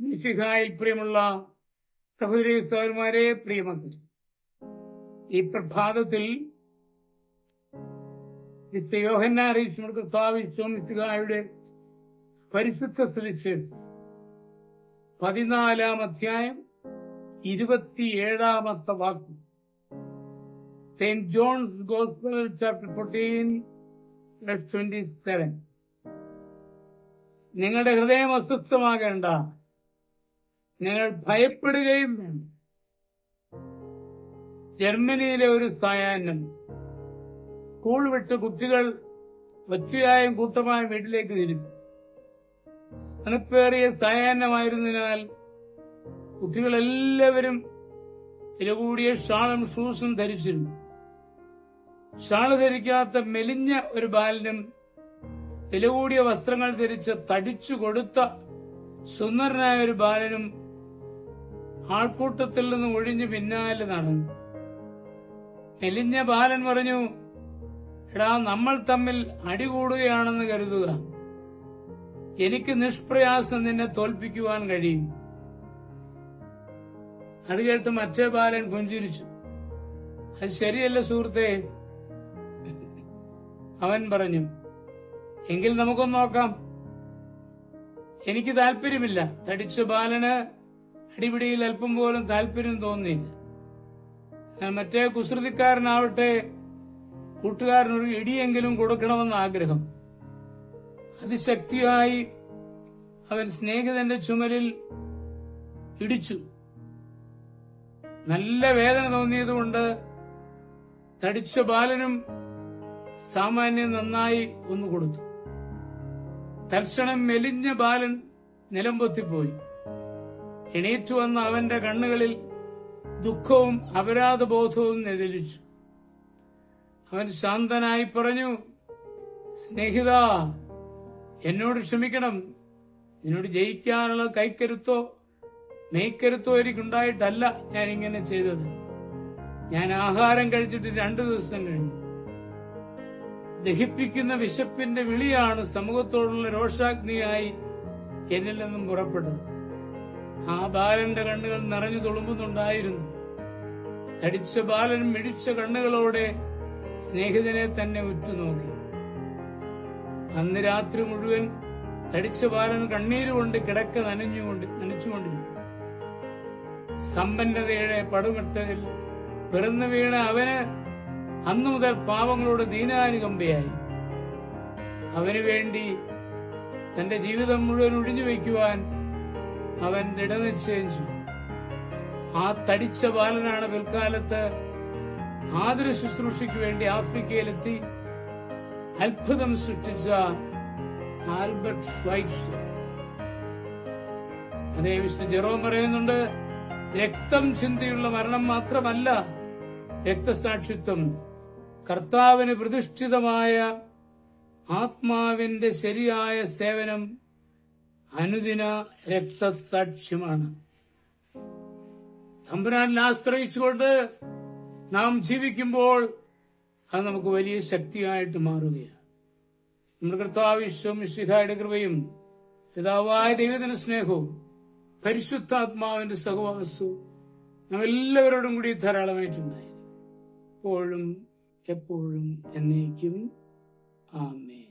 മിശിഹായിൽ പ്രിയമുള്ള സഹോദരി സഹോദരന്മാരെ, പ്രിയമക്കൾ, ഈ പ്രഭാതത്തിൽ യോഹന്നാൻ അറിയിച്ച കർത്താവ് മിശിഹായുടെ പരിശുദ്ധ സുവിശേഷം 14-ാം അധ്യായം 27-ാമത്തെ വാക്യം. Saint John's gospel chapter 14:27. നിങ്ങളുടെ ഹൃദയം അസ്വസ്ഥമാകേണ്ട, നിങ്ങൾ ഭയപ്പെടുകയും വേണം. ജർമ്മനിയിലെ ഒരു സായാഹ്നം സ്കൂൾ വിട്ട് കുട്ടികൾ ഒറ്റയായും കൂട്ടമായും വീട്ടിലേക്ക് തിരിച്ചു. തണുപ്പേറിയ സായാഹ്നമായിരുന്നതിനാൽ കുട്ടികളെല്ലാവരും വില കൂടിയ ഷാളും ഷൂസും ധരിച്ചിരുന്നു. ഷാള് ധരിക്കാത്ത മെലിഞ്ഞ ഒരു ബാലനും വില കൂടിയ വസ്ത്രങ്ങൾ ധരിച്ച് തടിച്ചു കൊടുത്ത സുന്ദരനായ ഒരു ബാലനും ആൾക്കൂട്ടത്തിൽ നിന്ന് ഒഴിഞ്ഞു പിന്നാലെ നടന്നു. മെലിഞ്ഞ ബാലൻ പറഞ്ഞു, എടാ, നമ്മൾ തമ്മിൽ അടികൂടുകയാണെന്ന് കരുതുക. എനിക്ക് നിഷ്പ്രയാസം നിന്നെ തോൽപ്പിക്കുവാൻ കഴിയും. അത് കേട്ട് മറ്റേ ബാലൻ പുഞ്ചിരിച്ചു. അത് ശരിയല്ല സുഹൃത്തെ. അവൻ പറഞ്ഞു, എങ്കിൽ നമുക്കൊന്ന് നോക്കാം. എനിക്ക് താല്പര്യമില്ല. തടിച്ച ബാലന് അടിപിടിയിൽ അല്പം പോലും താല്പര്യം തോന്നിയില്ല. എന്നാൽ മറ്റേ കുസൃതിക്കാരനാവട്ടെ കൂട്ടുകാരനൊരു ഇടിയെങ്കിലും കൊടുക്കണമെന്ന് ആഗ്രഹം. അതിശക്തിയായി അവൻ സ്നേഹിതന്റെ ചുമലിൽ ഇടിച്ചു. നല്ല വേദന തോന്നിയതുകൊണ്ട് തടിച്ച ബാലനും സാമാന്യം നന്നായി ഒന്നു കൊടുത്തു. തൽക്ഷണം മെലിഞ്ഞ ബാലൻ നിലംപൊത്തിപ്പോയി. എണീറ്റു വന്ന അവന്റെ കണ്ണുകളിൽ ദുഃഖവും അപരാധബോധവും നിഴലിച്ചു. അവൻ ശാന്തനായി പറഞ്ഞു, സ്നേഹിത, എന്നോട് ക്ഷമിക്കണം. നിന്നോട് ജയിക്കാനുള്ള കൈക്കരുത്തോ മെയ്ക്കരുത്തോ എനിക്കുണ്ടായിട്ടല്ല ഞാൻ ഇങ്ങനെ ചെയ്തത്. ഞാൻ ആഹാരം കഴിച്ചിട്ട് 2 ദിവസം കഴിഞ്ഞു. ദഹിപ്പിക്കുന്ന വിശപ്പിന്റെ വിളിയാണ് സമൂഹത്തോടുള്ള രോഷാഗ്നിയായി എന്നിൽ നിന്നും പുറപ്പെട്ടത്. ആ ബാലന്റെ കണ്ണുകൾ നിറഞ്ഞു തുളുമ്പുന്നുണ്ടായിരുന്നു. തടിച്ച ബാലൻ മിഴിച്ച കണ്ണുകളോടെ സ്നേഹിതനെ തന്നെ ഉറ്റുനോക്കി. അന്ന് രാത്രി മുഴുവൻ തടിച്ച ബാലൻ കണ്ണീരുകൊണ്ട് കിടക്ക നനച്ചുകൊണ്ടിരുന്നു. സമ്പന്നതയുടെ പടുമെട്ടതിൽ പിറന്നു വീണ അവന് അന്നു മുതൽ പാവങ്ങളോട് ദീനാനുകമ്പയായി. അവന് വേണ്ടി തന്റെ ജീവിതം മുഴുവൻ ഒഴിഞ്ഞുവെക്കുവാൻ അവൻ ദൃഢനിശ്ചയം ചെയ്തു. ആ തടിച്ച ബാലനാണ് പിൽക്കാലത്ത് ആതുര ശുശ്രൂഷയ്ക്ക് വേണ്ടി ആഫ്രിക്കയിലെത്തി അത്ഭുതം സൃഷ്ടിച്ച ആൽബർട്ട് ഷ്വൈറ്റ്സർ. അതേ വിശുദ്ധ ജെറോം പറയുന്നുണ്ട്, രക്തം ചിന്തിയുള്ള മരണം മാത്രമല്ല രക്തസാക്ഷിത്വം, കർത്താവിന് പ്രതിഷ്ഠിതമായ ആത്മാവിന്റെ ശരിയായ സേവനം അനുദിന രക്തസാക്ഷ്യമാണ്. തമ്പുരാനിൽ ആശ്രയിച്ചുകൊണ്ട് നാം ജീവിക്കുമ്പോൾ അത് നമുക്ക് വലിയ ശക്തിയായിട്ട് മാറുകയാണ്. നമ്മുടെ കർത്താവ് മിശിഹായുടെ കൃപയും പിതാവായ ദൈവത്തിന്റെ സ്നേഹവും പരിശുദ്ധാത്മാവിന്റെ സഹവാസവും നാം എല്ലാവരോടും കൂടി ധാരാളമായിട്ടുണ്ടായി, എപ്പോഴും എപ്പോഴും എന്നേക്കും. ആമേൻ.